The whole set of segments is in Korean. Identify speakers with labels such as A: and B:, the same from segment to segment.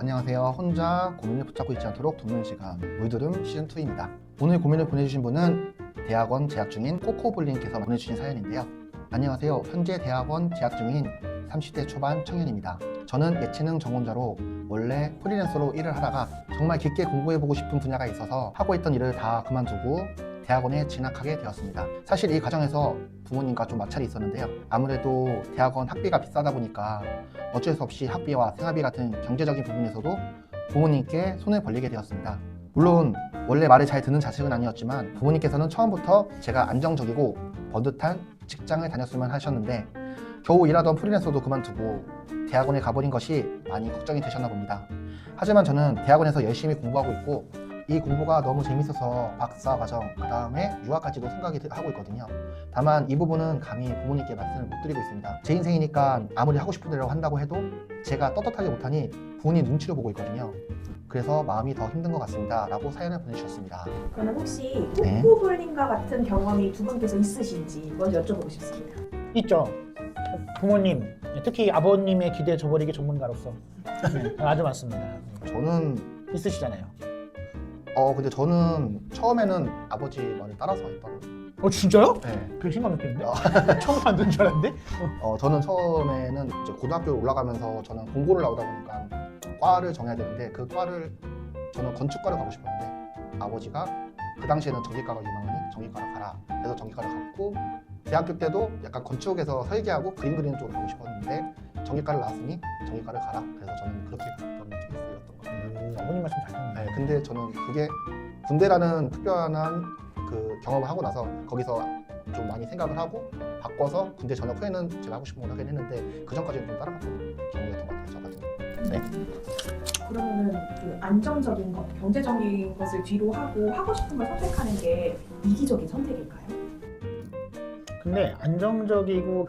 A: 안녕하세요. 혼자 고민을 붙잡고 있지 않도록 돕는 시간 물들음 시즌2입니다. 오늘 고민을 보내주신 분은 대학원 재학 중인 코코볼님께서 보내주신 사연인데요. 안녕하세요. 현재 대학원 재학 중인 30대 초반 청년입니다. 저는 예체능 전공자로 원래 프리랜서로 일을 하다가 정말 깊게 공부해보고 싶은 분야가 있어서 하고 있던 일을 다 그만두고 대학원에 진학하게 되었습니다. 사실 이 과정에서 부모님과 좀 마찰이 있었는데요. 아무래도 대학원 학비가 비싸다 보니까 어쩔 수 없이 학비와 생활비 같은 경제적인 부분에서도 부모님께 손을 벌리게 되었습니다. 물론 원래 말을 잘 듣는 자식은 아니었지만 부모님께서는 처음부터 제가 안정적이고 번듯한 직장을 다녔으면 하셨는데 겨우 일하던 프리랜서도 그만두고 대학원에 가버린 것이 많이 걱정이 되셨나 봅니다. 하지만 저는 대학원에서 열심히 공부하고 있고 이 공부가 너무 재밌어서 박사 과정, 그 다음에 유학까지도 생각이 하고 있거든요. 다만 이 부분은 감히 부모님께 말씀을 못 드리고 있습니다. 제 인생이니까 아무리 하고 싶은 대로 한다고 해도 제가 떳떳하게 못하니 부모님 눈치를 보고 있거든요. 그래서 마음이 더 힘든 것 같습니다. 라고 사연을 보내주셨습니다.
B: 그러면 혹시
A: 네.
B: 코코볼님과 같은 경험이 두 분께서 있으신지 먼저 여쭤보고 싶습니다.
C: 있죠. 부모님, 특히 아버님의 기대에 저버리기 전문가로서 아주 많습니다.
A: 저는
C: 있으시잖아요.
A: 근데 저는 처음에는 아버지 말을 따라서 했던.
C: 진짜요?
A: 네.
C: 배신감 느끼는데? 처음 만든 줄 알았는데?
A: 저는 처음에는 이제 고등학교 올라가면서 저는 공고를 나오다 보니까 과를 정해야 되는데 그 과를 저는 건축과를 가고 싶었는데 아버지가 그 당시에는 전기과가 유망하니 전기과를 가라. 그래서 전기과를 갔고 대학교 때도 약간 건축에서 설계하고 그림 그리는 쪽으로 가고 싶었는데 전기과를 나왔으니 전기과를 가라. 그래서 저는 그렇게 갔던 케이스였던 것 같아요.
C: 아버님 말씀 잘 듣네.
A: 네, 근데 저는 그게 군대라는 특별한 그 경험을 하고 나서 거기서 좀 많이 생각을 하고 바꿔서 군대 전역 후에는 제가 하고 싶은 걸 하긴 했는데 그 전까지는 좀 따라갔던 경우였던 것 같아요. 저 같은 경우는. 네.
B: 그러면은 그 안정적인 것, 경제적인 것을 뒤로 하고 싶은 걸 선택하는 게 이기적인 선택일까요?
C: 근데 안정적이고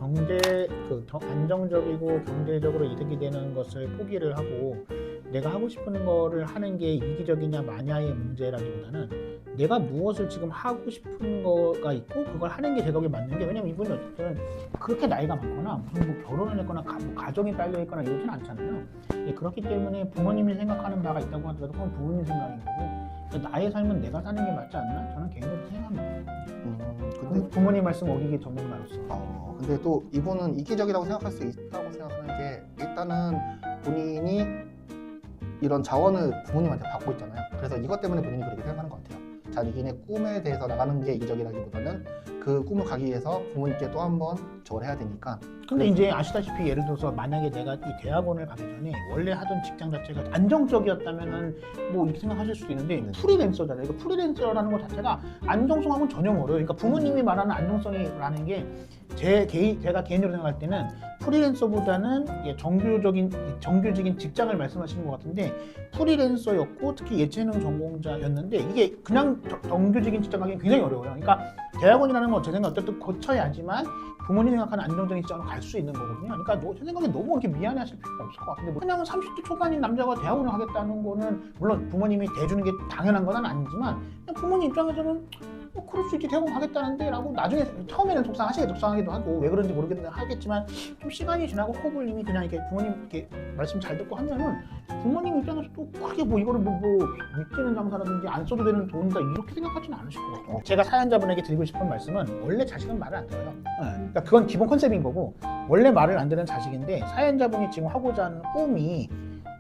C: 경제적으로 이득이 되는 것을 포기를 하고 내가 하고 싶은 거를 하는 게 이기적이냐 마냐의 문제라기보다는 내가 무엇을 지금 하고 싶은 거가 있고 그걸 하는 게 제가 보기에 맞는 게, 왜냐면 이분이 어쨌든 그렇게 나이가 많거나 무슨 뭐 결혼을 했거나 뭐 가정이 딸려 있거나 이러진 않잖아요. 그렇기 때문에 부모님이 생각하는 바가 있다고 하더라도 그건 부모님 생각인 거고 나의 삶은 내가 사는 게 맞지 않나? 저는 개인적으로 생각합니다.
A: 근데
C: 부모님 말씀 어기기 전문가로서.
A: 근데 또 이분은 이기적이라고 생각할 수 있다고 생각하는 게 일단은 본인이 이런 자원을 부모님한테 받고 있잖아요. 그래서 이것 때문에 본인이 그렇게 생각하는 것 같아요. 자기네 꿈에 대해서 나가는 게 이기적이라기보다는 그 꿈을 가기 위해서 부모님께 또 한 번 저걸 해야 되니까.
C: 근데 이제 아시다시피 예를 들어서 만약에 내가 이 대학원을 가기 전에 원래 하던 직장 자체가 안정적이었다면은 뭐 이렇게 생각하실 수도 있는데 프리랜서잖아요. 그러니까 프리랜서라는 것 자체가 안정성하고는 전혀 멀어요. 그러니까 부모님이 말하는 안정성이라는 게 제가 개인적으로 생각할 때는 프리랜서보다는 정규직인 직장을 말씀하시는 것 같은데, 프리랜서였고 특히 예체능 전공자였는데 이게 그냥 정규직인 직장 가기는 굉장히 어려워요. 그러니까 대학원이라는 건 제 생각에 어쨌든 거쳐야 하지만 부모님이 생각하는 안정적인 직장으로 갈 수 있는 거거든요. 그러니까 제 생각에 너무 이렇게 미안해하실 필요가 없을 것 같은데, 그냥 30대 초반인 남자가 대학원을 하겠다는 거는 물론 부모님이 대주는 게 당연한 건 아니지만 그냥 부모님 입장에서는 그럴 수 있지, 대학원 가겠다는데 라고 나중에 처음에는 속상하기도 하고 왜 그런지 모르겠는데 하겠지만 좀 시간이 지나고 코볼님이 그냥 이렇게 부모님 이렇게 말씀 잘 듣고 하면은 부모님 입장에서 또 크게 뭐 이거를 뭐 믿기는 장사라든지 안 써도 되는 돈이다 이렇게 생각하지는 않으실 것 같아요. 제가 사연자분에게 드리고 싶은 말씀은 원래 자식은 말을 안 들어요. 그러니까 그건 기본 컨셉인 거고, 원래 말을 안 듣는 자식인데 사연자분이 지금 하고자 하는 꿈이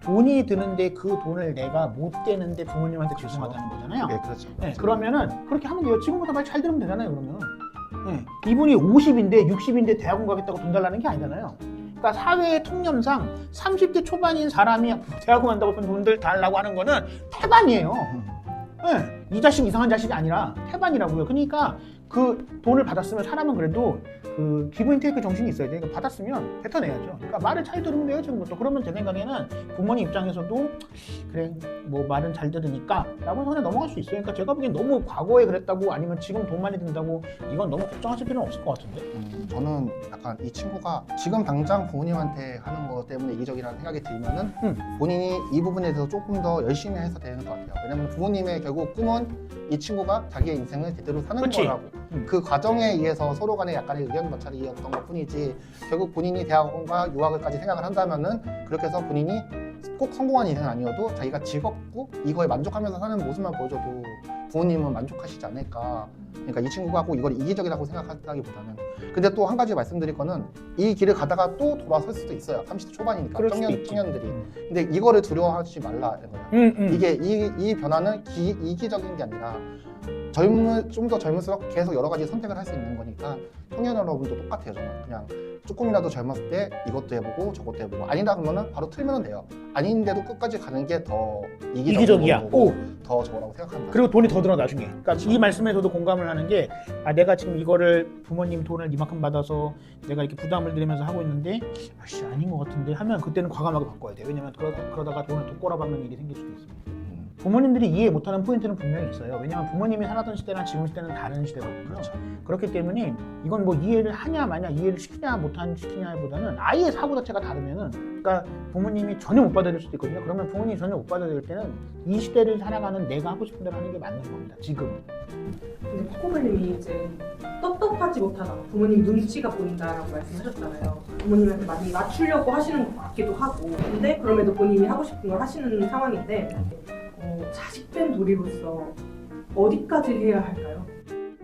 C: 돈이 드는데 그 돈을 내가 못 떼는데 부모님한테 죄송하다는 거잖아요.
A: 네, 그렇죠.
C: 네, 그러면은 그렇게 하면 돼요. 지금부터 말 잘 들으면 되잖아요. 그러면 이분이 50인데 60인데 대학원 가겠다고 돈 달라는 게 아니잖아요. 그러니까 사회의 통념상 30대 초반인 사람이 대학원 간다고 돈들 달라고 하는 거는 태반이에요. 이 자식 이상한 자식이 아니라 태반이라고요. 그러니까 그 돈을 받았으면 사람은 그래도 그 기브 앤 테이크 정신이 있어야 돼. 그러니까 받았으면 뱉어내야죠. 그러니까 말을 잘 들으면 돼요, 지금부터. 그러면 제 생각에는 부모님 입장에서도 그래 뭐 말은 잘 들으니까 라고 손에 넘어갈 수 있어요. 그러니까 제가 보기엔 너무 과거에 그랬다고 아니면 지금 돈 많이 든다고 이건 너무 걱정하실 필요는 없을 것 같은데.
A: 저는 약간 이 친구가 지금 당장 부모님한테 하는 거 때문에 이기적이라는 생각이 들면은 본인이 이 부분에 대해서 조금 더 열심히 해서 되는 것 같아요. 왜냐면 부모님의 결국 꿈은 이 친구가 자기의 인생을 제대로 사는
C: 그치.
A: 거라고. 그 과정에 의해서 서로 간에 약간의 의견 마찰이었던 것 뿐이지 결국 본인이 대학원과 유학을까지 생각을 한다면은 그렇게 해서 본인이 꼭 성공한 인생은 아니어도 자기가 즐겁고 이거에 만족하면서 사는 모습만 보여줘도 부모님은 만족하시지 않을까. 그러니까 이 친구가 꼭 이걸 이기적이라고 생각한다기보다는. 근데 또 한 가지 말씀드릴 거는 이 길을 가다가 또 돌아설 수도 있어요. 30대 초반이니까
C: 그럴 수도 있지.
A: 청년들이. 근데 이거를 두려워하지 말라 이거예요. 이게 이 변화는 이기적인 게 아니라 좀 더 젊을수록 계속 여러 가지 선택을 할 수 있는 거니까 청년 여러분도 똑같아요. 저는 그냥 조금이라도 젊었을 때 이것도 해보고 저것도 해보고 아니다 그러면은 바로 틀면 돼요. 아닌데도 끝까지 가는 게 더
C: 이기적이야. 오.
A: 더 저거라고 생각합니다.
C: 그리고 돈이 더 들어 나중에. 그러니까 이 말씀에 저도 공감을 하는 게 내가 지금 이거를 부모님 돈을 이만큼 받아서 내가 이렇게 부담을 들이면서 하고 있는데 아씨 아닌 것 같은데 하면 그때는 과감하게 바꿔야 돼. 왜냐면 그러다가 돈을 더 꼬라박는 일이 생길 수도 있습니다. 부모님들이 이해 못하는 포인트는 분명히 있어요. 왜냐면 부모님이 살았던 시대랑 지금 시대는 다른 시대거든요.
A: 그렇죠.
C: 그렇기 때문에 이건 뭐 이해를 하냐 마냐 이해를 시키냐 시키냐보다는 아예 사고 자체가 다르면은 그러니까 부모님이 전혀 못 받아들일 수도 있거든요. 그러면 부모님이 전혀 못 받아들일 때는 이 시대를 살아가는 내가 하고 싶은 대로 하는 게 맞는 겁니다. 지금.
B: 근데 코코블님이 이제 떳떳하지 못하다 부모님 눈치가 보인다라고 말씀하셨잖아요. 부모님한테 많이 맞추려고 하시는 것 같기도 하고 근데 그럼에도 본인이 하고 싶은 걸 하시는 상황인데 자식된 도리로서 어디까지 해야 할까요?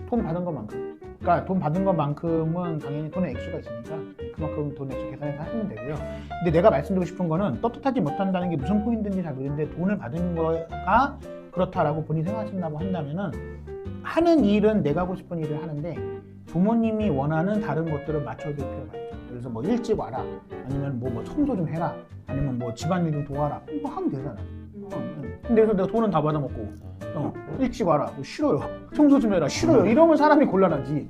C: 돈 받은 것만큼. 그러니까 돈 받은 것만큼은 당연히 돈의 액수가 있으니까 그만큼 돈 액수 계산해서 하시면 되고요. 근데 내가 말씀드리고 싶은 거는 떳떳하지 못한다는 게 무슨 포인트인지 잘 모르겠는데 돈을 받은 거가 그렇다라고 본인이 생각하신다고 한다면은 하는 일은 내가 하고 싶은 일을 하는데 부모님이 원하는 다른 것들을 맞춰줄 필요가 있죠. 그래서 뭐 일찍 와라 아니면 뭐 청소 좀 해라 아니면 뭐 집안일 좀 도와라 뭐 하면 되잖아. 근데 그래서 내가 돈은 다 받아먹고 일찍 와라 뭐 싫어요 청소 좀 해라 싫어요 이러면 사람이 곤란하지.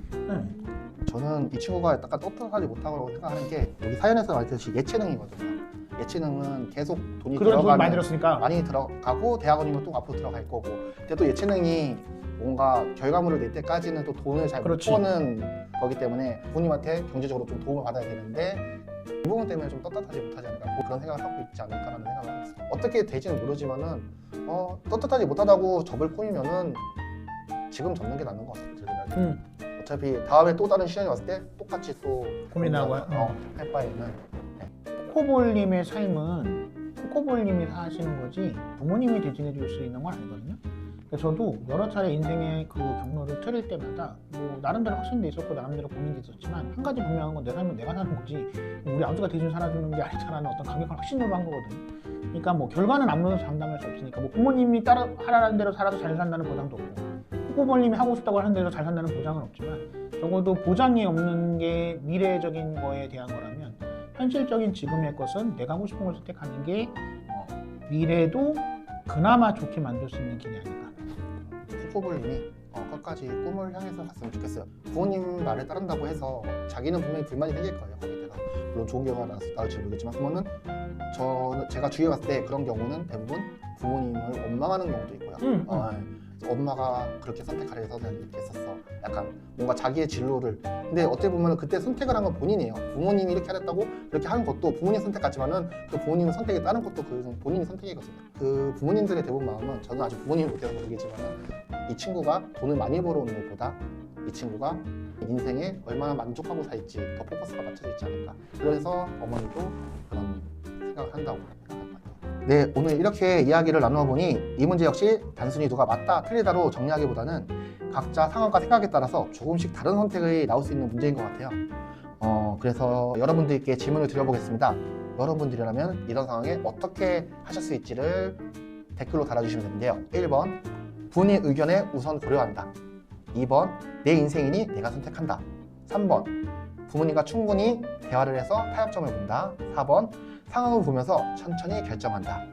A: 저는 이 친구가 약간 떳떳하지 못하고 생각하는 게 여기 사연에서 말했듯이 예체능이거든요. 예체능은 계속 돈이
C: 그런 돈 많이
A: 들어가는
C: 들었으니까
A: 많이 들어가고 대학원이면 또 앞으로 들어갈 거고 근데 또 예체능이 뭔가 결과물을 낼 때까지는 또 돈을 잘 못
C: 그렇지.
A: 버는 거기 때문에 부모님한테 경제적으로 좀 도움을 받아야 되는데 이 부분 때문에 좀 떳떳하지 못하지 않을까 뭐 그런 생각을 하고 있지 않을까라는 생각을 하고 있어요. 어떻게 될지는 모르지만은 떳떳하지 못하다고 접을 뿐이면은 지금 접는 게 낫는 것 같아요. 제 생각에. 어차피 다음에 또 다른 시련이 왔을 때 똑같이 또
C: 고민하고
A: 할 바에는
C: 코코볼님의 삶은 코코볼님이 사시는 거지 부모님이 대신해 줄 수 있는 건 아니거든요. 그래서 저도 여러 차례 인생의 그 경로를 틀을 때마다 뭐 나름대로 확신도 있었고 나름대로 고민도 있었지만 한 가지 분명한 건 내 삶은 내가 사는 거지 우리 아버지가 대신 살아주는 게 아니다라는 어떤 강력한 확신으로 한 거거든요. 그러니까 뭐 결과는 아무나 장담할 수 없으니까 뭐 부모님이 따라 하라는 대로 살아도 잘 산다는 보장도 없고 코코볼님이 하고 싶다고 하는 대로 잘 산다는 보장은 없지만 적어도 보장이 없는 게 미래적인 거에 대한 거라면 현실적인 지금의 것은 내가 하고 싶은 걸 선택하는 게 미래도 그나마 좋게 만들 수 있는 길이 아닐까.
A: 코코볼님이 끝까지 꿈을 향해서 갔으면 좋겠어요. 부모님 말을 따른다고 해서 자기는 분명히 불만이 생길 거예요. 거기에 대해서 물론 좋은 결과가 나올지 모르겠지만 그러면은 제가 주위에 봤을 때 그런 경우는 대부분 부모님을 원망하는 경우도 있고요. 엄마가 그렇게 선택하려 해서 내가 이렇게 했었어. 약간 뭔가 자기의 진로를 근데 어떻게 보면 그때 선택을 한 건 본인이에요. 부모님이 이렇게 하랬다고 이렇게 하는 것도 부모님 선택 같지만은 그 부모님 선택에 따른 것도 그 본인이 선택이거든요. 그 부모님들의 대부분 마음은 저는 아직 부모님이 못해서 모르겠지만은 이 친구가 돈을 많이 벌어오는 것보다 이 친구가 인생에 얼마나 만족하고 살지 더 포커스가 맞춰져 있지 않을까. 그래서 어머니도 그런 생각을 한다고 생각합니다. 네, 오늘 이렇게 이야기를 나누어 보니 이 문제 역시 단순히 누가 맞다 틀리다로 정리하기보다는 각자 상황과 생각에 따라서 조금씩 다른 선택이 나올 수 있는 문제인 것 같아요. 그래서 여러분들께 질문을 드려보겠습니다. 여러분들이라면 이런 상황에 어떻게 하셨을지를 댓글로 달아주시면 되는데요. 1번, 부모님 의견에 우선 고려한다. 2번, 내 인생이니 내가 선택한다. 3번, 부모님과 충분히 대화를 해서 타협점을 본다. 4번, 상황을 보면서 천천히 결정한다.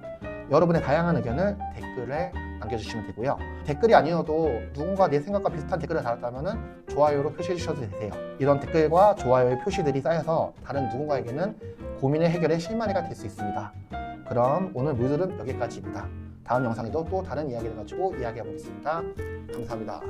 A: 여러분의 다양한 의견을 댓글에 남겨주시면 되고요. 댓글이 아니어도 누군가 내 생각과 비슷한 댓글을 달았다면 좋아요로 표시해 주셔도 되세요. 이런 댓글과 좋아요의 표시들이 쌓여서 다른 누군가에게는 고민의 해결의 실마리가 될 수 있습니다. 그럼 오늘 물들은 여기까지입니다. 다음 영상에도 또 다른 이야기를 가지고 이야기해 보겠습니다. 감사합니다.